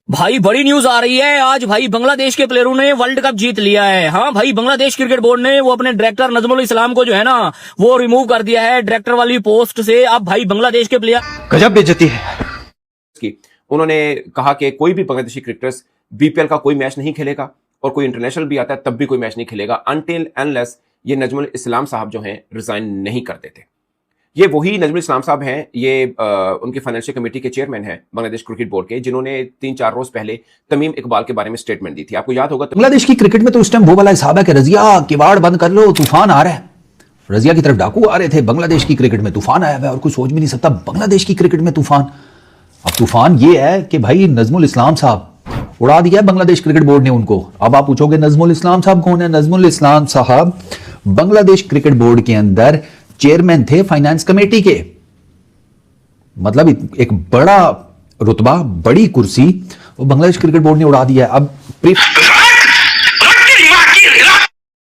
भाई बड़ी न्यूज आ रही है आज भाई। बांग्लादेश के प्लेयरों ने वर्ल्ड कप जीत लिया है। हाँ भाई, बांग्लादेश क्रिकेट बोर्ड ने वो अपने डायरेक्टर नजमुल इस्लाम को जो है ना वो रिमूव कर दिया है डायरेक्टर वाली पोस्ट से। अब भाई बांग्लादेश के प्लेयर गजब बेइज्जती है की। उन्होंने कहा कि कोई भी बांग्लादेशी क्रिकेटर्स बीपीएल का कोई मैच नहीं खेलेगा और कोई इंटरनेशनल भी आता है तब भी कोई मैच नहीं खेलेगा अनटिल अनलेस ये नजमुल इस्लाम साहब जो हैं रिजाइन नहीं कर देते। ये वही नजमुल इस्लाम साहब हैं, ये उनके फाइनेंशियल कमेटी के चेयरमैन हैं बांग्लादेश क्रिकेट बोर्ड के, जिन्होंने 3-4 रोज पहले तमीम इकबाल के बारे में स्टेटमेंट दी थी। आपको याद होगा बांग्लादेश की क्रिकेट में तो उस टाइम वो वाला हिसाब है कि रजिया किवाड़ बंद कर लो, तूफान आ रहा है। रजिया की तरफ डाकू आ रहे थे, बांग्लादेश की क्रिकेट में तूफान आया हुआ है और कोई सोच भी नहीं सकता बांग्लादेश की क्रिकेट में तूफान। अब तूफान ये है कि भाई नजमुल इस्लाम साहब उड़ा दिया है बांग्लादेश क्रिकेट बोर्ड ने उनको। अब आप पूछोगे नजमुल इस्लाम साहब कौन है? नजमुल इस्लाम साहब बांग्लादेश क्रिकेट बोर्ड के अंदर चेयरमैन थे फाइनेंस कमेटी के, मतलब एक बड़ा रुतबा, बड़ी कुर्सी वो बांग्लादेश क्रिकेट बोर्ड ने उड़ा दिया है। अब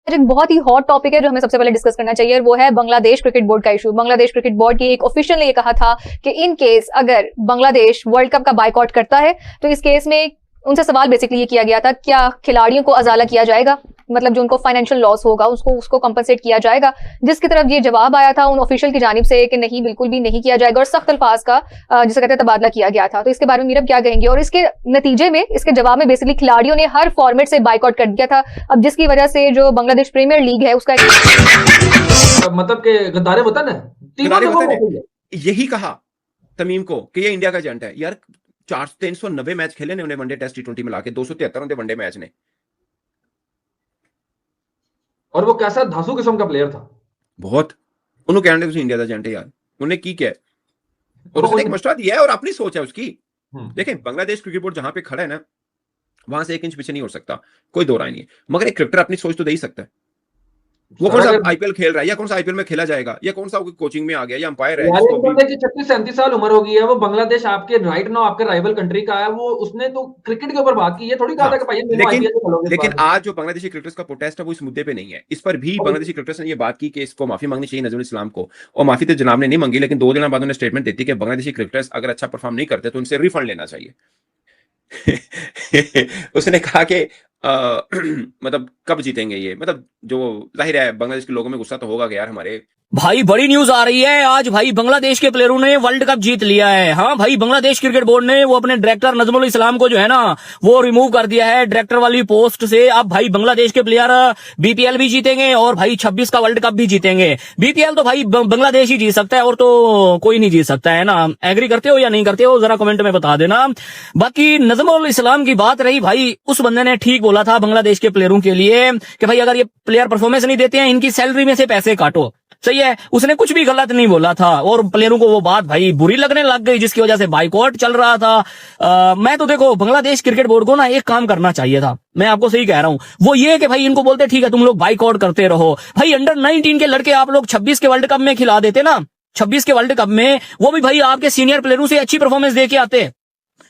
एक बहुत ही हॉट टॉपिक है जो हमें सबसे पहले डिस्कस करना चाहिए, वो है बांग्लादेश क्रिकेट बोर्ड का इशू। बांग्लादेश क्रिकेट बोर्ड की एक ऑफिशियल ने ये कहा था कि इन केस अगर बांग्लादेश वर्ल्ड कप का बायकॉट करता है तो इस केस में उनसे सवाल बेसिकली ये किया गया था, क्या खिलाड़ियों को अजाला किया जाएगा, मतलब जो उनको फाइनेंशियल लॉस होगा उसको कंपनसेट किया जाएगा। जिसकी तरफ ये जवाब आया था उन ऑफिशियल की जानिब से कि नहीं, बिल्कुल भी नहीं किया जाएगा और सख्त अल्फाज का जिसे कहते हैं तबादला किया गया था। तो इसके बारे में मीरब क्या कहेंगे? और इसके नतीजे में, इसके जवाब में बेसिकली खिलाड़ियों ने हर फॉर्मेट से बायकॉट कर दिया था। अब जिसकी वजह से जो बांग्लादेश प्रीमियर लीग है उसका मतलब के गद्दारे वतन है, यही कहा तमीम को कि ये इंडिया का एजेंट है। यार 390 मैच खेले ने उन्हें वनडे टेस्ट T20 मिला के 273 उनके वनडे मैच ने, और वो कैसा धांसू किस्म का प्लेयर था। बहुत उन्होंने कहने उसे इंडिया का एजेंट है यार, उन्हें की क्या है और उसने एक मशवरा दिया है और अपनी सोच है उसकी। देखें बांग्लादेश क्रिकेट बोर्ड जहां पे खड़ा है ना वहां से 1 इंच पीछे नहीं हो सकता, कोई दो राय नहीं है, मगर एक क्रिकेटर अपनी सोच तो दे ही सकता है। वो कौन सा आईपीएल खेल रहा है या कौन सा आईपीएल में खेला जाएगा या कौन सा कोचिंग में आ गया या अंपायर है, 36-37 साल उम्र हो गई है। वो बांग्लादेश आपके राइट नाउ आपके राइवल कंट्री का है, वो उसने तो क्रिकेट के ऊपर बात की है, थोड़ी कहा था कि भाई लेकिन आज जो बांग्लादेशी क्रिकेटर्स का प्रोटेस्ट है वो इस मुद्दे पे नहीं है। इस पर भी बांग्लादेशी क्रिकेटर्स ने ये बात की कि इसको माफी मांगनी चाहिए नजरुल इस्लाम को, और माफी तो जनाब ने नहीं मांगी, लेकिन 2 दिन बाद उन्होंने स्टेटमेंट देती कि बांग्लादेशी क्रिकेटर्स अगर अच्छा परफॉर्म नहीं करते तो उनसे रिफंड लेना चाहिए। उसने कहा कि मतलब कब जीतेंगे ये, मतलब जो जाहिर है बांग्लादेश के लोगों में गुस्सा तो होगा कि यार हमारे भाई बड़ी न्यूज आ रही है आज भाई। बांग्लादेश के प्लेयरों ने वर्ल्ड कप जीत लिया है। हाँ भाई, बांग्लादेश क्रिकेट बोर्ड ने वो अपने डायरेक्टर नजमुल इस्लाम को जो है ना वो रिमूव कर दिया है डायरेक्टर वाली पोस्ट से। अब भाई बांग्लादेश के प्लेयर बीपीएल भी जीतेंगे और भाई 26 का वर्ल्ड कप भी जीतेंगे। बीपीएल तो भाई बांग्लादेश ही जीत सकता है और तो कोई नहीं जीत सकता है ना। एग्री करते हो या नहीं करते हो जरा कमेंट में बता देना। बाकी नजमुल इस्लाम की बात रही भाई, उस बंदे ने ठीक बोला था बांग्लादेश के प्लेयरों के लिए कि भाई अगर ये प्लेयर परफॉर्मेंस नहीं देते हैं इनकी सैलरी में से पैसे काटो। सही है, उसने कुछ भी गलत नहीं बोला था और प्लेयरों को वो बात भाई बुरी लगने लग गई जिसकी वजह से बाइकआउट चल रहा था। मैं तो देखो बांग्लादेश क्रिकेट बोर्ड को ना एक काम करना चाहिए था, मैं आपको सही कह रहा हूं, वो ये कि भाई इनको बोलते ठीक है तुम लोग बाइकआउट करते रहो। भाई अंडर 19 के लड़के आप लोग 26 के वर्ल्ड कप में खिला देते ना, 26 के वर्ल्ड कप में वो भी भाई आपके सीनियर प्लेयरों से अच्छी परफॉर्मेंस दे के आते,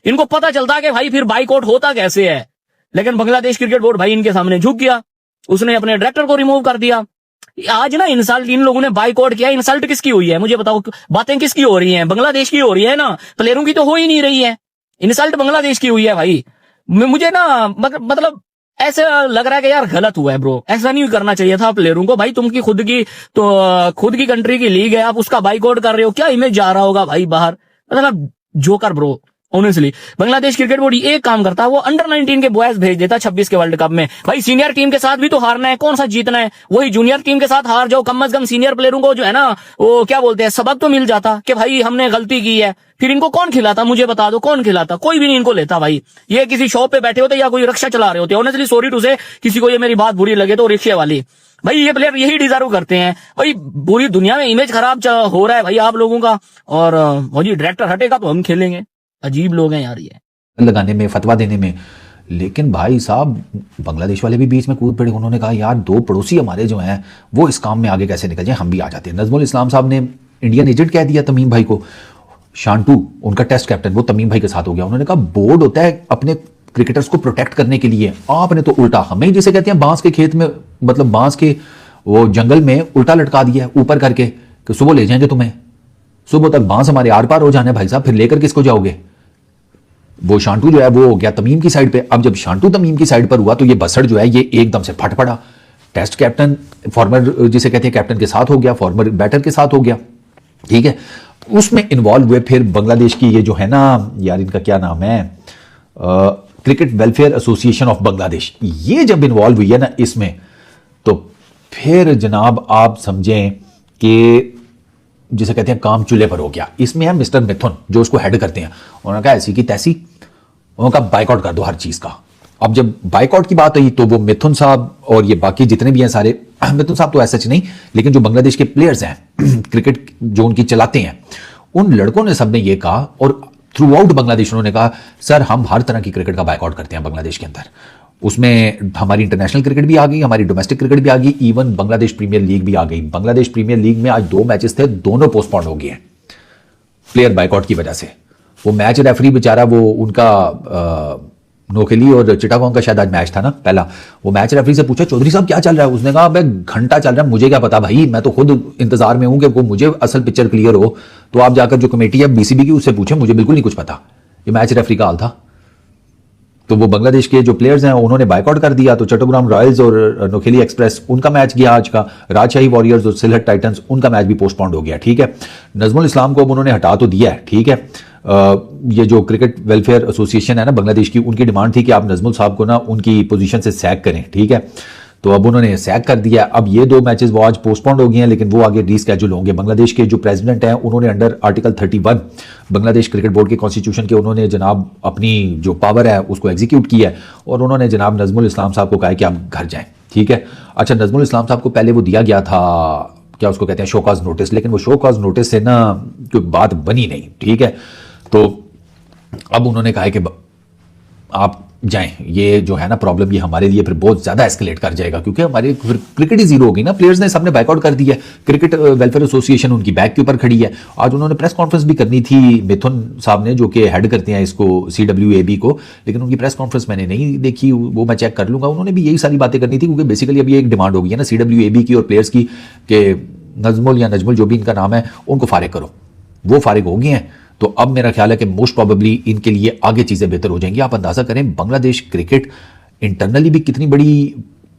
इनको पता चलता कि भाई फिर बाइकआउट होता कैसे है। लेकिन बांग्लादेश क्रिकेट बोर्ड भाई इनके सामने झुक गया, उसने अपने डायरेक्टर को रिमूव कर दिया। आज ना इंसल्ट इन लोगों ने बाइकआउट किया, इंसल्ट किसकी हुई है मुझे बताओ? बातें किसकी हो रही हैं? बांग्लादेश की हो रही है ना, प्लेयरों की तो हो ही नहीं रही है। इंसल्ट बांग्लादेश की हुई है भाई। मुझे ना मतलब ऐसा लग रहा है कि यार गलत हुआ है ब्रो, ऐसा नहीं करना चाहिए था प्लेयरों को। भाई तुमकी खुद की कंट्री की लीग है, आप उसका बाइकआउट कर रहे हो, क्या इमेज जा रहा होगा भाई बाहर, मतलब joker bro. Honestly Bangladesh cricket board एक काम करता है, वो अंडर 19 के बॉयज भेज देता 26 के वर्ल्ड कप में। भाई सीनियर टीम के साथ भी तो हारना है, कौन सा जीतना है? वही जूनियर टीम के साथ हार जाओ, कम से कम सीनियर प्लेयरों को जो है ना वो क्या बोलते हैं सबक तो मिल जाता कि भाई हमने गलती की है। फिर इनको कौन खिलाता मुझे बता दो, कौन खिलाता? कोई भी नहीं इनको लेता भाई। ये किसी शॉप पे बैठे होते या कोई रिक्शा चला रहे होते। ऑनेस्टली सॉरी टू से, किसी को ये मेरी बात बुरी लगे तो रिक्शे वाली, भाई ये प्लेयर यही डिजर्व करते हैं। भाई पूरी दुनिया में इमेज खराब हो रहा है भाई आप लोगों का, और जी डायरेक्टर हटेगा तो हम खेलेंगे। अजीब लोग हैं यार ये लगाने में, फतवा देने में। लेकिन भाई साहब बांग्लादेश वाले भी बीच में कूद पड़े, उन्होंने कहा यार 2 पड़ोसी हमारे जो हैं वो इस काम में आगे कैसे निकल जाए, हम भी आ जाते हैं। नजमुल इस्लाम साहब ने इंडियन एजेंट कह दिया तमीम भाई को। शांटू उनका टेस्ट कैप्टन वो तमीम भाई के साथ हो गया। उन्होंने कहा बोर्ड होता है अपने क्रिकेटर्स को प्रोटेक्ट करने के लिए, आपने तो उल्टा हमें जिसे कहते हैं बांस के खेत में, मतलब बांस के वो जंगल में उल्टा लटका दिया ऊपर करके कि सुबह ले जाएंगे तुम्हें, सुबह तक बांस हमारे आर पार हो जाना है भाई साहब, फिर लेकर किसको जाओगे? वो शांटू जो है वो हो गया तमीम की साइड पे। अब जब शांटू तमीम की साइड पर हुआ तो ये बसड़ जो है ये एकदम से फट पड़ा। टेस्ट कैप्टन फॉर्मर जिसे कहते हैं कैप्टन के साथ हो गया, फॉर्मर बैटर के साथ हो गया, ठीक है। उसमें इन्वॉल्व हुए फिर बांग्लादेश की ये जो है ना यार, इनका क्या नाम है, cricket welfare association of Bangladesh, ये जब इन्वॉल्व हुई है ना इसमें, तो फिर जनाब आप समझें कि जिसे कहते हैं काम चूल्हे पर हो गया। इसमें है मिस्टर मिथुन जो उसको हेड करते हैं, उन्होंने कहा ऐसी की तैसी, उन्होंने कहा बाइकआउट कर दो हर चीज का। अब जब बाइकआउट की बात आई तो वो मिथुन साहब और ये बाकी जितने भी हैं सारे, मिथुन साहब तो ऐसा नहीं, लेकिन जो बांग्लादेश के प्लेयर्स हैं क्रिकेट जो उनकी चलाते हैं, उन लड़कों ने सबने ये कहा और थ्रू आउट बांग्लादेश उन्होंने कहा सर हम हर तरह की क्रिकेट का बाइकआउट करते हैं बांग्लादेश के अंदर। उसमें हमारी इंटरनेशनल क्रिकेट भी आ गई, हमारी डोमेस्टिक क्रिकेट भी आ गई, इवन बांग्लादेश प्रीमियर लीग भी आ गई। बांग्लादेश प्रीमियर लीग में आज 2 मैचेस थे, दोनों पोस्टपोन्ड हो गए हैं प्लेयर बाइकआउट की वजह से। वो मैच रेफरी बेचारा वो उनका नोकेली और चिटागोंग का शायद आज मैच था ना पहला, वो मैच रेफरी से पूछा चौधरी साहब क्या चल रहा है, उसने कहा भाई घंटा चल रहा है, मुझे क्या पता भाई, मैं तो खुद इंतजार में हूं कि वो मुझे असल पिक्चर क्लियर हो, तो आप जाकर जो कमेटी है बीसीबी की उससे पूछे, मुझे बिल्कुल नहीं कुछ पता। ये मैच रेफरी का हाल था। तो वो बांग्लादेश के जो प्लेयर्स हैं उन्होंने बाइकआउट कर दिया। तो चट्टोग्राम रॉयल्स और नोखेली एक्सप्रेस उनका मैच गया आज का, राजशाही वॉरियर्स और सिलहट टाइटंस उनका मैच भी पोस्टपोन्ड हो गया, ठीक है। नजमुल इस्लाम को अब उन्होंने हटा तो दिया है, ठीक है। ये जो क्रिकेट वेलफेयर एसोसिएशन है ना बांग्लादेश की, उनकी डिमांड थी कि आप नजमुल साहब को ना उनकी पोजीशन से सैक करें, ठीक है। तो अब उन्होंने सैक कर दिया। अब ये 2 मैचेस वो आज पोस्टपोन्ड हो गए हैं, लेकिन वो आगे रीस्केड्यूल होंगे। बांग्लादेश के जो प्रेसिडेंट हैं उन्होंने under article 31 Bangladesh cricket board के कॉन्स्टिट्यूशन के उन्होंने जनाब अपनी जो पावर है उसको एग्जीक्यूट किया है और उन्होंने जनाब नजमुल इस्लाम साहब को कहा कि आप घर जाएं, ठीक है। अच्छा, नजमुल इस्लाम साहब को पहले वो दिया गया था, क्या उसको कहते हैं, शो कॉज नोटिस, लेकिन वो शो कॉज नोटिस से ना कोई बात बनी नहीं, ठीक है। तो अब उन्होंने कहा कि आप जाएं, ये जो है ना प्रॉब्लम ये हमारे लिए फिर बहुत ज्यादा एस्केलेट कर जाएगा, क्योंकि हमारी फिर क्रिकेट ही जीरो होगी ना। प्लेयर्स ने सबने बाइकआउट कर दिया है, क्रिकेट वेलफेयर एसोसिएशन उनकी बैक के ऊपर खड़ी है। आज उन्होंने प्रेस कॉन्फ्रेंस भी करनी थी मिथुन साहब ने, जो कि हेड करते हैं इसको CWAB को, लेकिन उनकी प्रेस कॉन्फ्रेंस मैंने नहीं देखी, वो मैं चेक कर लूंगा। उन्होंने भी यही सारी बातें करनी थी, क्योंकि बेसिकली अभी एक डिमांड हो गई है ना CWAB की और प्लेयर्स की कि नजमुल या नजमुल जो भी इनका नाम है उनको फारिग करो। वो फारिग हो गए हैं, तो अब मेरा ख्याल है कि मोस्ट प्रोबेबली इनके लिए आगे चीजें बेहतर हो जाएंगी। आप अंदाजा करें बांग्लादेश क्रिकेट इंटरनली भी कितनी बड़ी,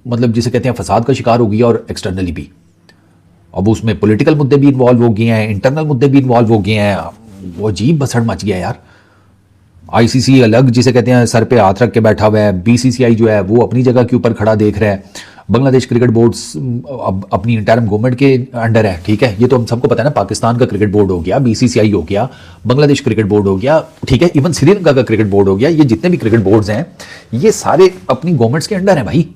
मतलब जिसे कहते हैं फसाद का शिकार हो गया, और एक्सटर्नली भी। अब उसमें पॉलिटिकल मुद्दे भी इन्वॉल्व हो गए हैं, इंटरनल मुद्दे भी इन्वॉल्व हो गए हैं। वो अजीब बसड़ मच गया यार। ICC अलग जिसे कहते हैं सर पे हाथ रख के बैठा हुआ है, BCCI जो है वो अपनी जगह के ऊपर खड़ा देख रहा है, बांग्लादेश क्रिकेट बोर्ड अब अपनी इंटरिम गवर्नमेंट के अंडर है, ठीक है। ये तो हम सबको पता है ना, पाकिस्तान का क्रिकेट बोर्ड हो गया, BCCI हो गया, बांग्लादेश क्रिकेट बोर्ड हो गया, ठीक है, इवन श्रीलंका का क्रिकेट बोर्ड हो गया। ये जितने भी क्रिकेट बोर्ड्स हैं ये सारे अपनी गवर्नमेंट्स के अंडर हैं भाई।